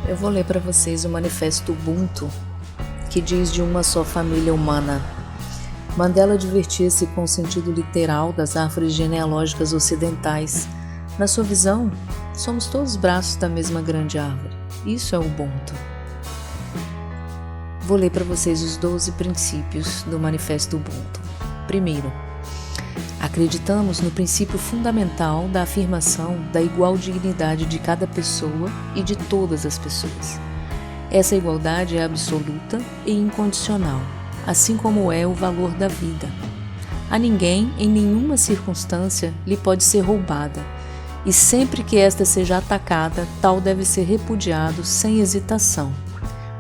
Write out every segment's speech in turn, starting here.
Eu vou ler para vocês o manifesto Ubuntu, que diz de uma só família humana. Mandela divertia-se com o sentido literal das árvores genealógicas ocidentais. Na sua visão, somos todos braços da mesma grande árvore. Isso é Ubuntu. Vou ler para vocês os 12 princípios do manifesto Ubuntu. Primeiro, acreditamos no princípio fundamental da afirmação da igual dignidade de cada pessoa e de todas as pessoas. Essa igualdade é absoluta e incondicional, assim como é o valor da vida. A ninguém, em nenhuma circunstância, lhe pode ser roubada, e sempre que esta seja atacada, tal deve ser repudiado sem hesitação.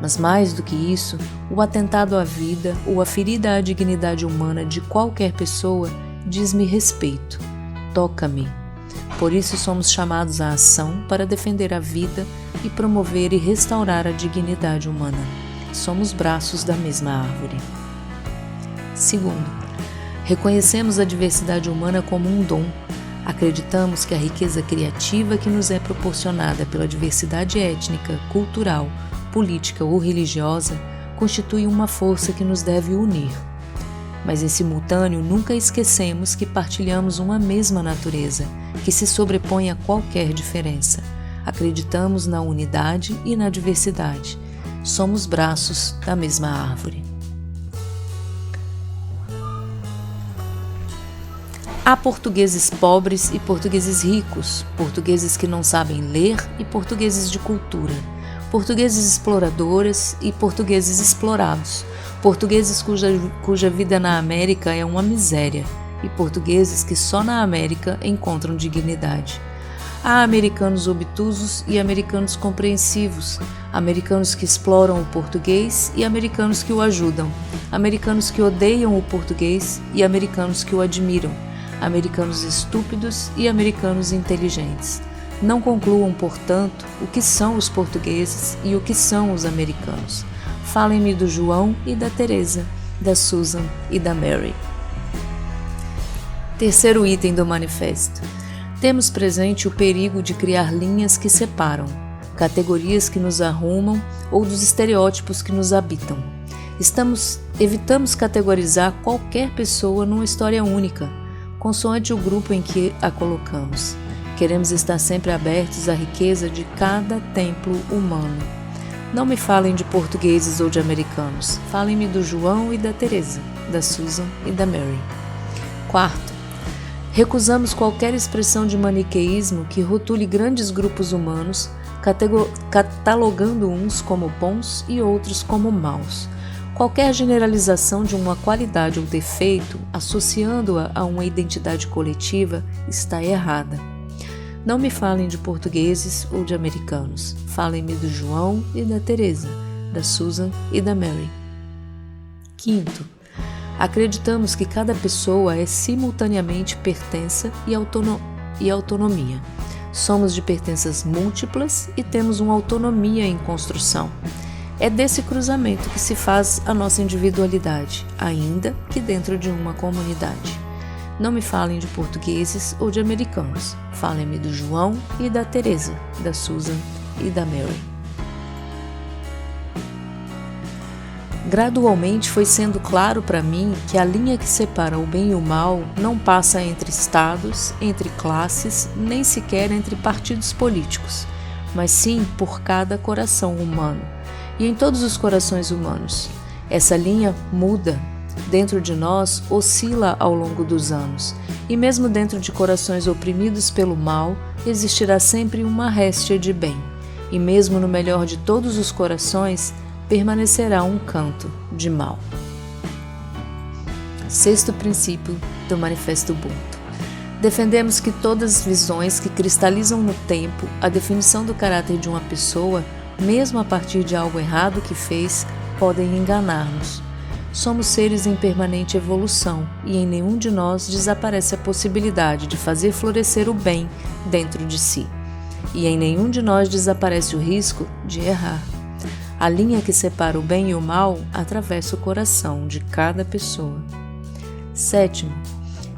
Mas mais do que isso, o atentado à vida ou a ferida à dignidade humana de qualquer pessoa diz-me respeito, toca-me. Por isso somos chamados à ação para defender a vida e promover e restaurar a dignidade humana. Somos braços da mesma árvore. Segundo, reconhecemos a diversidade humana como um dom. Acreditamos que a riqueza criativa que nos é proporcionada pela diversidade étnica, cultural, política ou religiosa constitui uma força que nos deve unir. Mas em simultâneo nunca esquecemos que partilhamos uma mesma natureza, que se sobrepõe a qualquer diferença. Acreditamos na unidade e na diversidade. Somos braços da mesma árvore. Há portugueses pobres e portugueses ricos, portugueses que não sabem ler e portugueses de cultura, portugueses exploradores e portugueses explorados, portugueses cuja vida na América é uma miséria e portugueses que só na América encontram dignidade. Há americanos obtusos e americanos compreensivos, americanos que exploram o português e americanos que o ajudam, americanos que odeiam o português e americanos que o admiram, americanos estúpidos e americanos inteligentes. Não concluam, portanto, o que são os portugueses e o que são os americanos. Falem-me do João e da Teresa, da Susan e da Mary. Terceiro item do manifesto. Temos presente o perigo de criar linhas que separam, categorias que nos arrumam ou dos estereótipos que nos habitam. Evitamos categorizar qualquer pessoa numa história única, consoante o grupo em que a colocamos. Queremos estar sempre abertos à riqueza de cada templo humano. Não me falem de portugueses ou de americanos. Falem-me do João e da Teresa, da Susan e da Mary. Quarto, recusamos qualquer expressão de maniqueísmo que rotule grandes grupos humanos, catalogando uns como bons e outros como maus. Qualquer generalização de uma qualidade ou defeito, associando-a a uma identidade coletiva, está errada. Não me falem de portugueses ou de americanos. Falem-me do João e da Teresa, da Susan e da Mary. Quinto, acreditamos que cada pessoa é simultaneamente pertença e autonomia. Somos de pertenças múltiplas e temos uma autonomia em construção. É desse cruzamento que se faz a nossa individualidade, ainda que dentro de uma comunidade. Não me falem de portugueses ou de americanos. Falem-me do João e da Teresa, da Susan e da Mary. Gradualmente foi sendo claro para mim que a linha que separa o bem e o mal não passa entre estados, entre classes, nem sequer entre partidos políticos, mas sim por cada coração humano e em todos os corações humanos. Essa linha muda. Dentro de nós oscila ao longo dos anos, e mesmo dentro de corações oprimidos pelo mal, existirá sempre uma réstia de bem, e mesmo no melhor de todos os corações, permanecerá um canto de mal. Sexto princípio do Manifesto Ubuntu. Defendemos que todas as visões que cristalizam no tempo a definição do caráter de uma pessoa, mesmo a partir de algo errado que fez, podem enganar-nos. Somos seres em permanente evolução e em nenhum de nós desaparece a possibilidade de fazer florescer o bem dentro de si. E em nenhum de nós desaparece o risco de errar. A linha que separa o bem e o mal atravessa o coração de cada pessoa. Sétimo,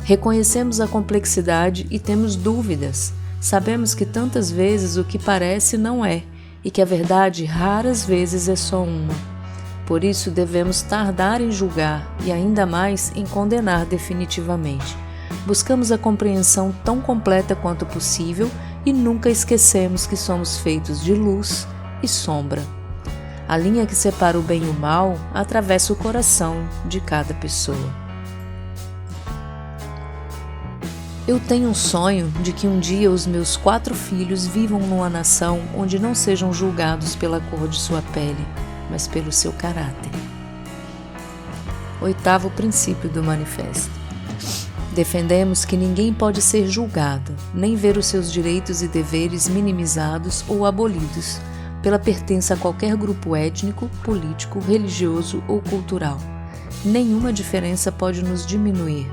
reconhecemos a complexidade e temos dúvidas. Sabemos que tantas vezes o que parece não é, e que a verdade raras vezes é só uma. Por isso devemos tardar em julgar e ainda mais em condenar definitivamente. Buscamos a compreensão tão completa quanto possível e nunca esquecemos que somos feitos de luz e sombra. A linha que separa o bem e o mal atravessa o coração de cada pessoa. Eu tenho um sonho de que um dia os meus 4 filhos vivam numa nação onde não sejam julgados pela cor de sua pele, mas pelo seu caráter. 8º princípio do manifesto. Defendemos que ninguém pode ser julgado, nem ver os seus direitos e deveres minimizados ou abolidos, pela pertença a qualquer grupo étnico, político, religioso ou cultural. Nenhuma diferença pode nos diminuir.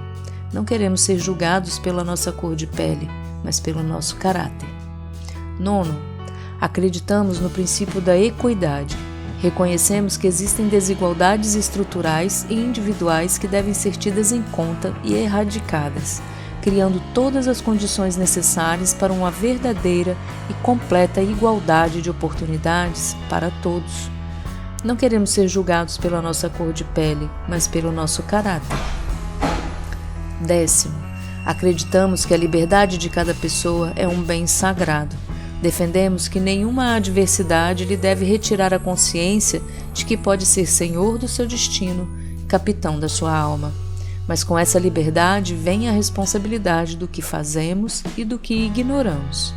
Não queremos ser julgados pela nossa cor de pele, mas pelo nosso caráter. 9. Acreditamos no princípio da equidade. Reconhecemos que existem desigualdades estruturais e individuais que devem ser tidas em conta e erradicadas, criando todas as condições necessárias para uma verdadeira e completa igualdade de oportunidades para todos. Não queremos ser julgados pela nossa cor de pele, mas pelo nosso caráter. 10. Acreditamos que a liberdade de cada pessoa é um bem sagrado. Defendemos que nenhuma adversidade lhe deve retirar a consciência de que pode ser senhor do seu destino, capitão da sua alma. Mas com essa liberdade vem a responsabilidade do que fazemos e do que ignoramos.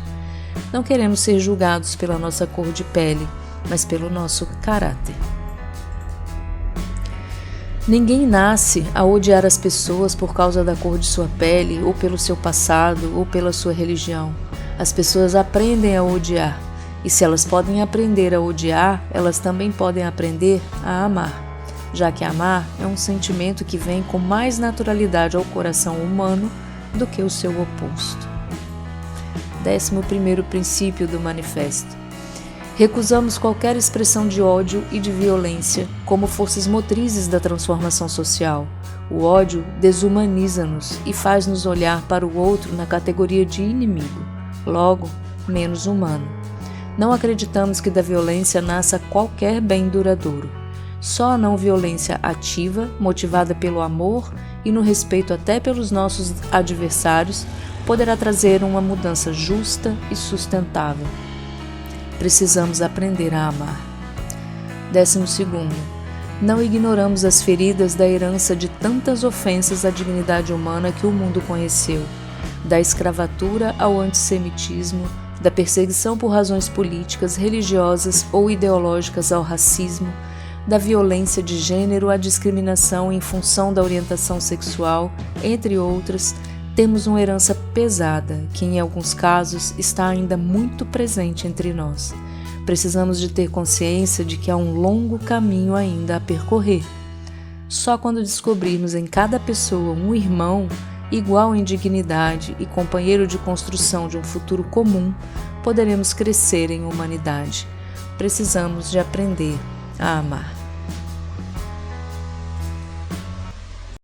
Não queremos ser julgados pela nossa cor de pele, mas pelo nosso caráter. Ninguém nasce a odiar as pessoas por causa da cor de sua pele, ou pelo seu passado, ou pela sua religião. As pessoas aprendem a odiar, e se elas podem aprender a odiar, elas também podem aprender a amar, já que amar é um sentimento que vem com mais naturalidade ao coração humano do que o seu oposto. 11º princípio do manifesto. Recusamos qualquer expressão de ódio e de violência como forças motrizes da transformação social. O ódio desumaniza-nos e faz-nos olhar para o outro na categoria de inimigo, logo, menos humano. Não acreditamos que da violência nasça qualquer bem duradouro. Só a não violência ativa, motivada pelo amor e no respeito até pelos nossos adversários, poderá trazer uma mudança justa e sustentável. Precisamos aprender a amar. 12. Não ignoramos as feridas da herança de tantas ofensas à dignidade humana que o mundo conheceu, da escravatura ao antissemitismo, da perseguição por razões políticas, religiosas ou ideológicas ao racismo, da violência de gênero à discriminação em função da orientação sexual, entre outras. Temos uma herança pesada que, em alguns casos, está ainda muito presente entre nós. Precisamos de ter consciência de que há um longo caminho ainda a percorrer. Só quando descobrirmos em cada pessoa um irmão igual em dignidade e companheiro de construção de um futuro comum, poderemos crescer em humanidade. Precisamos de aprender a amar.